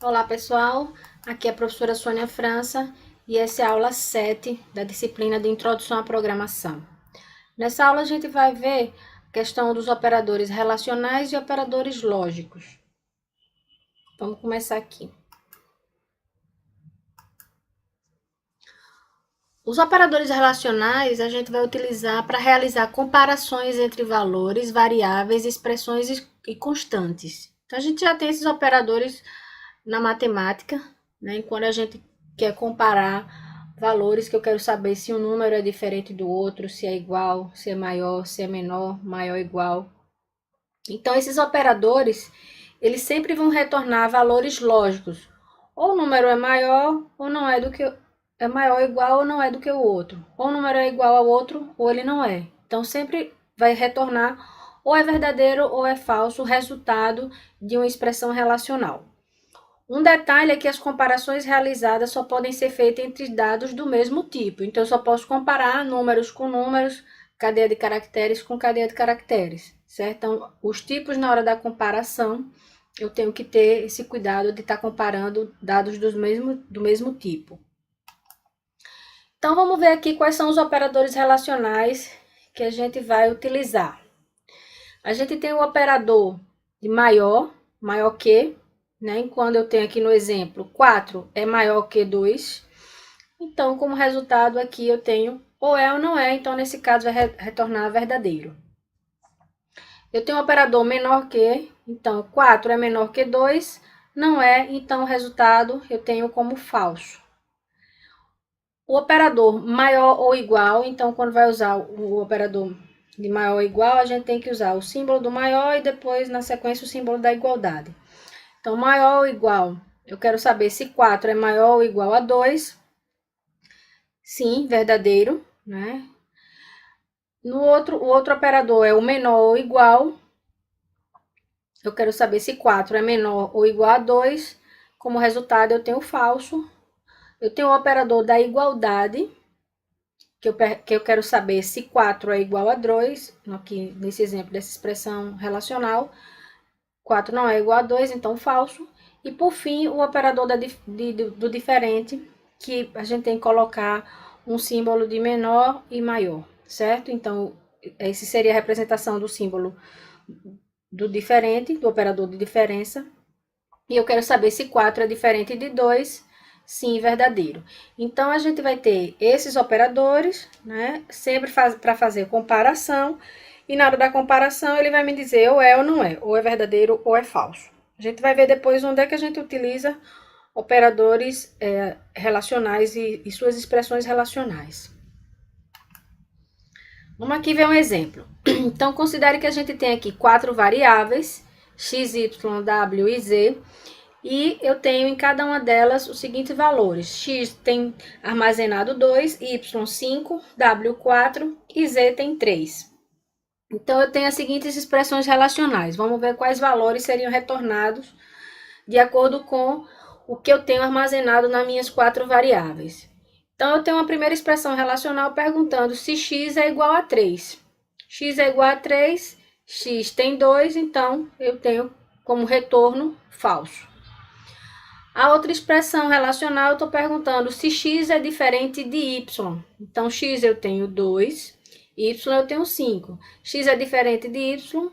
Olá pessoal, aqui é a professora Sônia França e essa é a aula 7 da disciplina de Introdução à Programação. Nessa aula a gente vai ver a questão dos operadores relacionais e operadores lógicos. Vamos começar aqui. Os operadores relacionais a gente vai utilizar para realizar comparações entre valores, variáveis, expressões e constantes. Então a gente já tem esses operadores na matemática, né? Quando a gente quer comparar valores, que eu quero saber se um número é diferente do outro, se é igual, se é maior, se é menor, maior ou igual. Então esses operadores, eles sempre vão retornar valores lógicos. Ou o número é maior ou não é do que é maior ou igual ou não é do que o outro. Ou o número é igual ao outro ou ele não é. Então sempre vai retornar ou é verdadeiro ou é falso o resultado de uma expressão relacional. Um detalhe é que as comparações realizadas só podem ser feitas entre dados do mesmo tipo. Então, eu só posso comparar números com números, cadeia de caracteres com cadeia de caracteres, certo? Então, os tipos na hora da comparação, eu tenho que ter esse cuidado de estar comparando dados do mesmo tipo. Então, vamos ver aqui quais são os operadores relacionais que a gente vai utilizar. A gente tem o operador de maior, maior que, né? Quando eu tenho aqui no exemplo 4 é maior que 2, então como resultado aqui eu tenho ou é ou não é, então nesse caso vai retornar verdadeiro. Eu tenho o operador menor que, então 4 é menor que 2, não é, então o resultado eu tenho como falso. O operador maior ou igual, então quando vai usar o operador de maior ou igual, a gente tem que usar o símbolo do maior e depois na sequência o símbolo da igualdade. Então, maior ou igual, eu quero saber se 4 é maior ou igual a 2. Sim, verdadeiro, né? O outro operador é o menor ou igual. Eu quero saber se 4 é menor ou igual a 2. Como resultado, eu tenho falso. Eu tenho o operador da igualdade, que eu quero saber se 4 é igual a 2. Aqui, nesse exemplo dessa expressão relacional, 4 não é igual a 2, então falso. E por fim, o operador do diferente, que a gente tem que colocar um símbolo de menor e maior, certo? Então, esse seria a representação do símbolo do diferente, do operador de diferença. E eu quero saber se 4 é diferente de 2, sim, verdadeiro. Então, a gente vai ter esses operadores, né? Sempre para fazer comparação. E na hora da comparação, ele vai me dizer ou é ou não é, ou é verdadeiro ou é falso. A gente vai ver depois onde é que a gente utiliza operadores relacionais e suas expressões relacionais. Vamos aqui ver um exemplo. Então, considere que a gente tem aqui 4 variáveis, x, y, w e z, e eu tenho em cada uma delas os seguintes valores. X tem armazenado 2, y 5, w 4 e z tem 3. Então, eu tenho as seguintes expressões relacionais. Vamos ver quais valores seriam retornados de acordo com o que eu tenho armazenado nas minhas 4 variáveis. Então, eu tenho uma primeira expressão relacional perguntando se x é igual a 3. X é igual a 3, x tem 2, então eu tenho como retorno falso. A outra expressão relacional, eu estou perguntando se x é diferente de y. Então, x eu tenho 2, y eu tenho 5. X é diferente de y,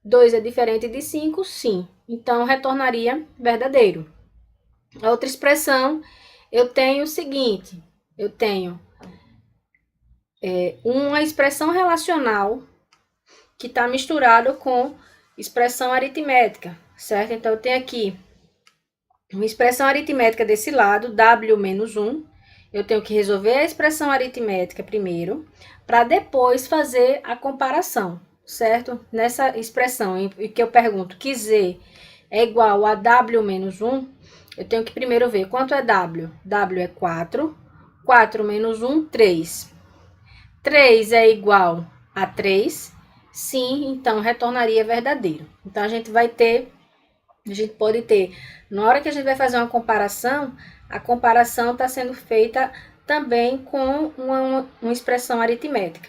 2 é diferente de 5, sim. Então, retornaria verdadeiro. A outra expressão, eu tenho o seguinte, eu tenho uma expressão relacional que está misturada com expressão aritmética, certo? Então, eu tenho aqui uma expressão aritmética desse lado, w menos 1. Eu tenho que resolver a expressão aritmética primeiro, para depois fazer a comparação, certo? Nessa expressão em que eu pergunto que z é igual a w menos 1, eu tenho que primeiro ver quanto é w. W é 4, 4 menos 1, 3. 3 é igual a 3, sim, então retornaria verdadeiro. Então, a gente pode ter, na hora que a gente vai fazer uma comparação, a comparação está sendo feita também com uma expressão aritmética.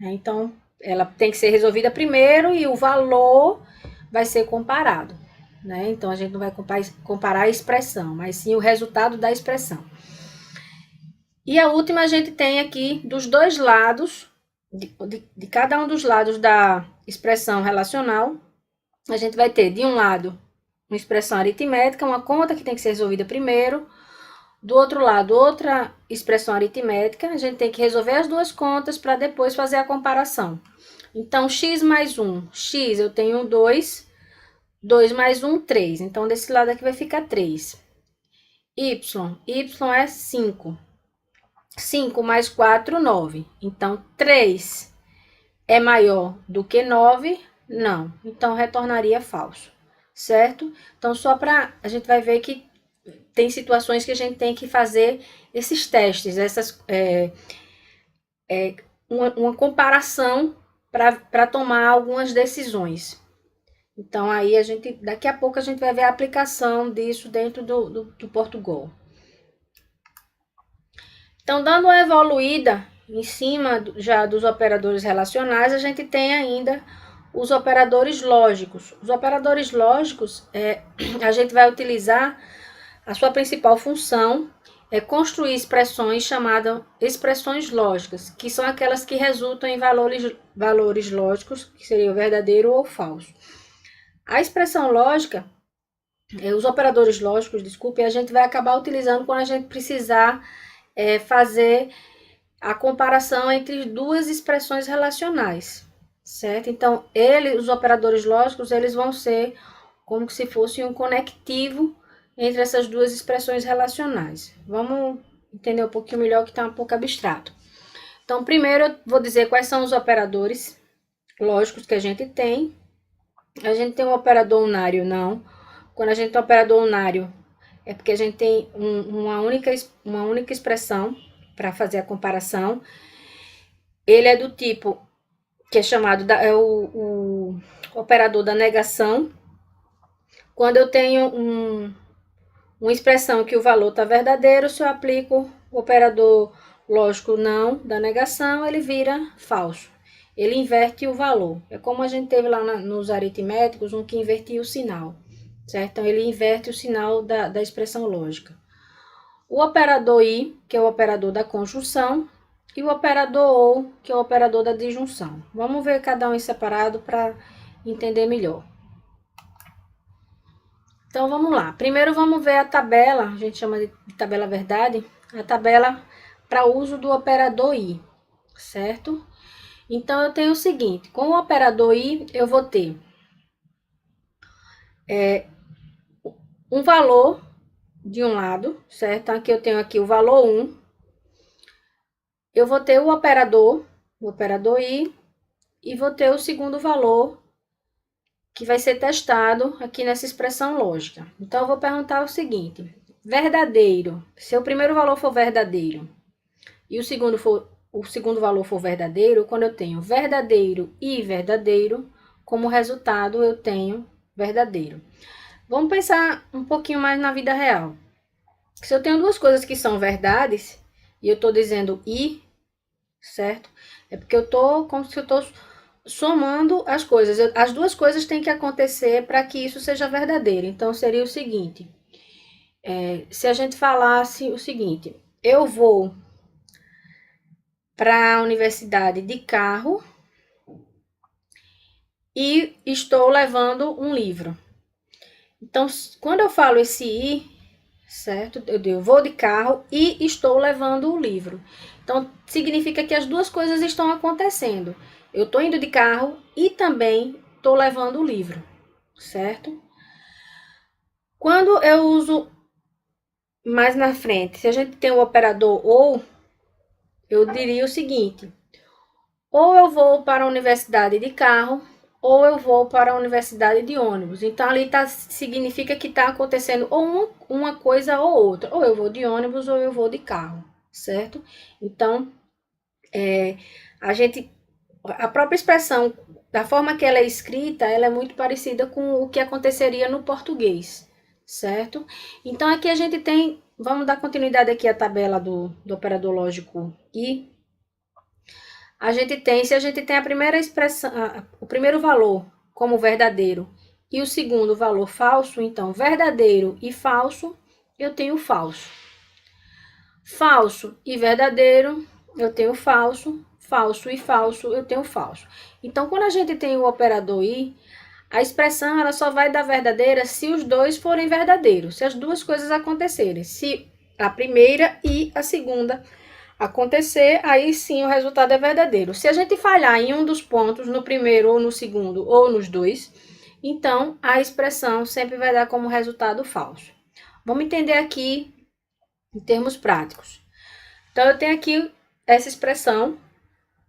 Então, ela tem que ser resolvida primeiro e o valor vai ser comparado. né? Então, a gente não vai comparar a expressão, mas sim o resultado da expressão. E a última a gente tem aqui dos dois lados, de cada um dos lados da expressão relacional, a gente vai ter de um lado uma expressão aritmética, uma conta que tem que ser resolvida primeiro, do outro lado outra expressão aritmética, a gente tem que resolver as duas contas para depois fazer a comparação. Então, x mais 1, x eu tenho 2, 2 mais 1, 3. Então, desse lado aqui vai ficar 3. Y é 5. 5 mais 4, 9. Então, 3 é maior do que 9? Não. Então, retornaria falso, certo? Então, só para a gente vai ver que tem situações que a gente tem que fazer esses testes, uma comparação para tomar algumas decisões. Então, aí daqui a pouco a gente vai ver a aplicação disso dentro do Portugal. Então, dando uma evoluída em cima já dos operadores relacionais, a gente tem ainda os operadores lógicos. Os operadores lógicos, a gente vai utilizar a sua principal função é construir expressões chamadas expressões lógicas, que são aquelas que resultam em valores lógicos, que seria verdadeiro ou falso. A expressão lógica, os operadores lógicos, desculpe, a gente vai acabar utilizando quando a gente precisar fazer a comparação entre duas expressões relacionais, certo? Então, os operadores lógicos, eles vão ser como se fosse um conectivo entre essas duas expressões relacionais. Vamos entender um pouquinho melhor, que está um pouco abstrato. Então, primeiro eu vou dizer quais são os operadores lógicos que a gente tem. A gente tem um operador unário, não. Quando a gente tem um operador unário, é porque a gente tem uma única expressão para fazer a comparação. Ele é do tipo que é chamado o operador da negação. Quando eu tenho uma expressão que o valor está verdadeiro, se eu aplico o operador lógico não da negação, ele vira falso. Ele inverte o valor. É como a gente teve lá nos aritméticos, um que invertia o sinal, certo? Então, ele inverte o sinal da expressão lógica. O operador i, que é o operador da conjunção, e o operador ou, que é o operador da disjunção. Vamos ver cada um em separado para entender melhor. Então, vamos lá. Primeiro, vamos ver a tabela, a gente chama de tabela verdade, a tabela para uso do operador i, certo? Então, eu tenho o seguinte, com o operador i, eu vou ter um valor de um lado, certo? Então, aqui eu tenho aqui o valor 1. Eu vou ter o operador i, e vou ter o segundo valor, que vai ser testado aqui nessa expressão lógica. Então, eu vou perguntar o seguinte, verdadeiro, se o primeiro valor for verdadeiro e o segundo valor for verdadeiro, quando eu tenho verdadeiro e verdadeiro, como resultado eu tenho verdadeiro. Vamos pensar um pouquinho mais na vida real. Se eu tenho duas coisas que são verdades, e eu estou dizendo i, certo? É porque eu estou como se eu estou somando as coisas. As duas coisas têm que acontecer para que isso seja verdadeiro. Então, seria o seguinte, se a gente falasse o seguinte, eu vou para a universidade de carro e estou levando um livro. Então, quando eu falo esse i, certo? Eu vou de carro e estou levando o livro. Então, significa que as duas coisas estão acontecendo. Eu estou indo de carro e também estou levando o livro, certo? Quando eu uso mais na frente, se a gente tem o operador ou, eu diria o seguinte, ou eu vou para a universidade de carro, ou eu vou para a universidade de ônibus. Então, ali significa que está acontecendo ou uma coisa ou outra. Ou eu vou de ônibus ou eu vou de carro, certo? Então, a própria expressão, da forma que ela é escrita, ela é muito parecida com o que aconteceria no português, certo? Então, aqui a gente tem, vamos dar continuidade aqui à tabela do operador lógico i. Se a gente tem a primeira expressão, o primeiro valor como verdadeiro e o segundo valor falso, então verdadeiro e falso, eu tenho falso. Falso e verdadeiro, eu tenho falso. Falso e falso, eu tenho falso. Então, quando a gente tem o operador i, a expressão ela só vai dar verdadeira se os dois forem verdadeiros, se as duas coisas acontecerem. Se a primeira e a segunda acontecer, aí sim o resultado é verdadeiro. Se a gente falhar em um dos pontos, no primeiro ou no segundo ou nos dois, então a expressão sempre vai dar como resultado falso. Vamos entender aqui em termos práticos. Então eu tenho aqui essa expressão,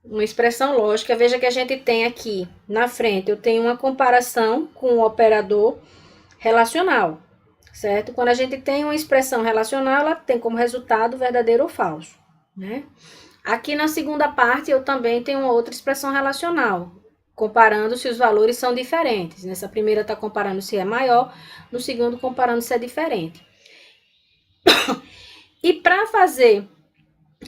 uma expressão lógica. Veja que a gente tem aqui na frente, eu tenho uma comparação com o operador relacional, certo? Quando a gente tem uma expressão relacional, ela tem como resultado verdadeiro ou falso, né? Aqui na segunda parte, eu também tenho uma outra expressão relacional, comparando se os valores são diferentes. Nessa primeira está comparando se é maior, no segundo comparando se é diferente. E para fazer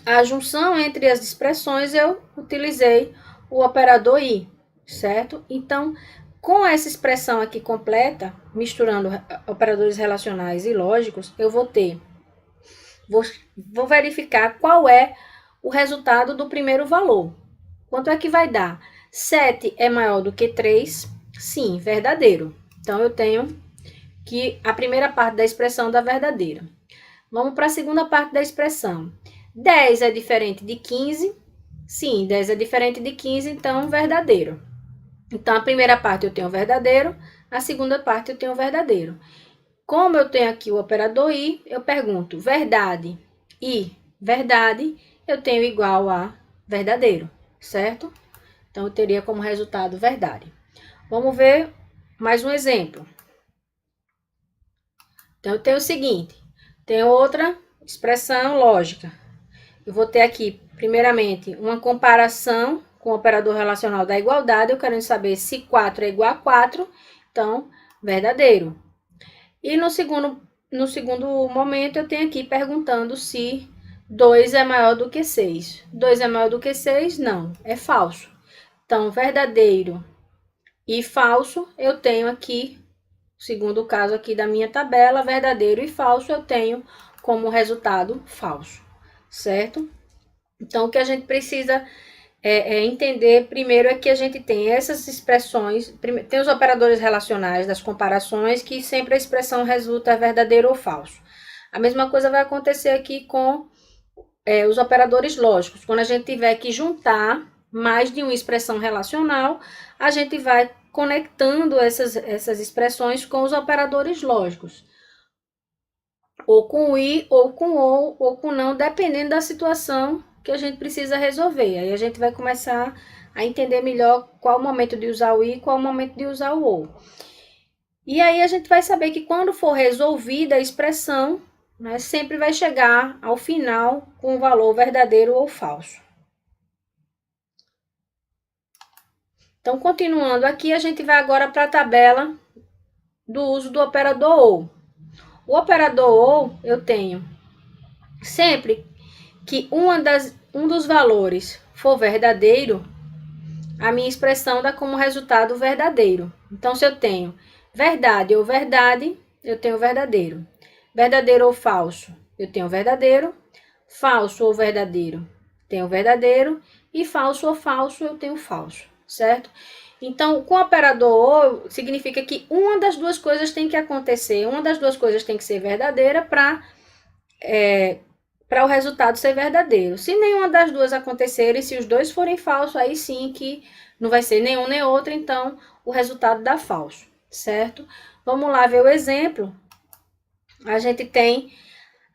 a junção entre as expressões, eu utilizei o operador i, certo? Então, com essa expressão aqui completa, misturando operadores relacionais e lógicos, eu vou verificar qual é o resultado do primeiro valor. Quanto é que vai dar? 7 é maior do que 3? Sim, verdadeiro. Então, eu tenho que a primeira parte da expressão dá verdadeira. Vamos para a segunda parte da expressão. 10 é diferente de 15? Sim, 10 é diferente de 15, então verdadeiro. Então, a primeira parte eu tenho verdadeiro, a segunda parte eu tenho verdadeiro. Como eu tenho aqui o operador i, eu pergunto verdade e verdade, eu tenho igual a verdadeiro, certo? Então, eu teria como resultado verdade. Vamos ver mais um exemplo. Então, eu tenho o seguinte, tenho outra expressão lógica. Eu vou ter aqui, primeiramente, uma comparação com o operador relacional da igualdade. Eu quero saber se 4 é igual a 4, então, verdadeiro. E no segundo momento, eu tenho aqui perguntando se 2 é maior do que 6. 2 é maior do que 6? Não, é falso. Então, verdadeiro e falso, eu tenho aqui, segundo o caso aqui da minha tabela, verdadeiro e falso, eu tenho como resultado falso, certo? Então, o que a gente precisa entender primeiro é que a gente tem essas expressões, tem os operadores relacionais das comparações, que sempre a expressão resulta verdadeiro ou falso. A mesma coisa vai acontecer aqui com os operadores lógicos. Quando a gente tiver que juntar mais de uma expressão relacional, a gente vai conectando essas expressões com os operadores lógicos. Ou com i, ou com ou com não, dependendo da situação que a gente precisa resolver. Aí a gente vai começar a entender melhor qual o momento de usar o i e qual o momento de usar o ou. E aí a gente vai saber que quando for resolvida a expressão, né, sempre vai chegar ao final com o valor verdadeiro ou falso. Então, continuando aqui, a gente vai agora para a tabela do uso do operador ou. O operador ou, eu tenho sempre que um dos valores for verdadeiro, a minha expressão dá como resultado verdadeiro. Então, se eu tenho verdade ou verdade, eu tenho verdadeiro. Verdadeiro ou falso, eu tenho verdadeiro. Falso ou verdadeiro, tenho verdadeiro. E falso ou falso, eu tenho falso, certo? Então, com o operador ou, significa que uma das duas coisas tem que acontecer, uma das duas coisas tem que ser verdadeira para o resultado ser verdadeiro. Se nenhuma das duas acontecer e se os dois forem falsos, aí sim que não vai ser nenhum nem outro, então o resultado dá falso, certo? Vamos lá ver o exemplo. A gente tem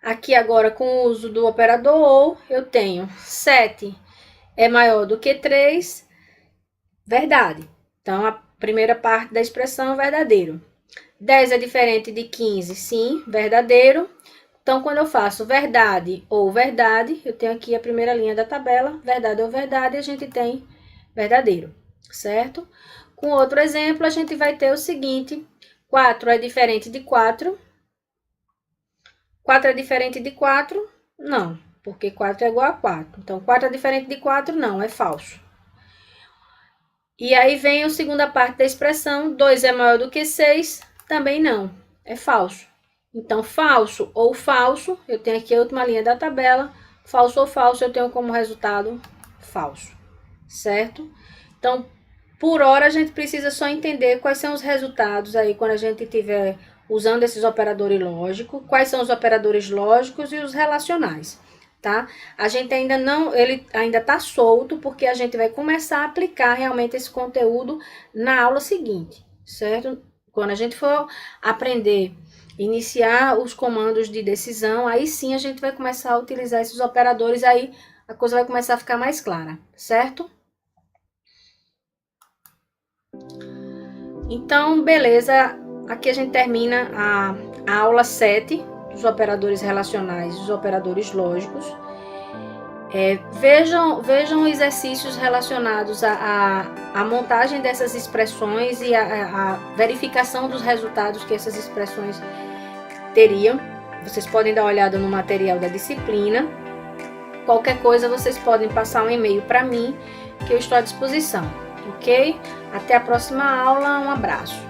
aqui agora, com o uso do operador ou, eu tenho 7 é maior do que 3, verdade. Então, a primeira parte da expressão é verdadeiro. 10 é diferente de 15, sim, verdadeiro. Então, quando eu faço verdade ou verdade, eu tenho aqui a primeira linha da tabela, verdade ou verdade, e a gente tem verdadeiro, certo? Com outro exemplo, a gente vai ter o seguinte, 4 é diferente de 4. 4 é diferente de 4? Não, porque 4 é igual a 4. Então, 4 é diferente de 4? Não, é falso. E aí vem a segunda parte da expressão, 2 é maior do que 6, também não, é falso. Então, falso ou falso, eu tenho aqui a última linha da tabela, falso ou falso, eu tenho como resultado falso, certo? Então, por hora, a gente precisa só entender quais são os resultados aí quando a gente estiver usando esses operadores lógicos, quais são os operadores lógicos e os relacionais, tá? A gente ainda não, ele ainda tá solto, porque a gente vai começar a aplicar realmente esse conteúdo na aula seguinte, certo? Quando a gente for aprender, iniciar os comandos de decisão, aí sim a gente vai começar a utilizar esses operadores, aí a coisa vai começar a ficar mais clara, certo? Então, beleza, aqui a gente termina a aula 7 dos operadores relacionais e dos operadores lógicos. Vejam exercícios relacionados à montagem dessas expressões e a verificação dos resultados que essas expressões teriam. Vocês podem dar uma olhada no material da disciplina. Qualquer coisa, vocês podem passar um e-mail para mim, que eu estou à disposição, ok? Até a próxima aula, um abraço.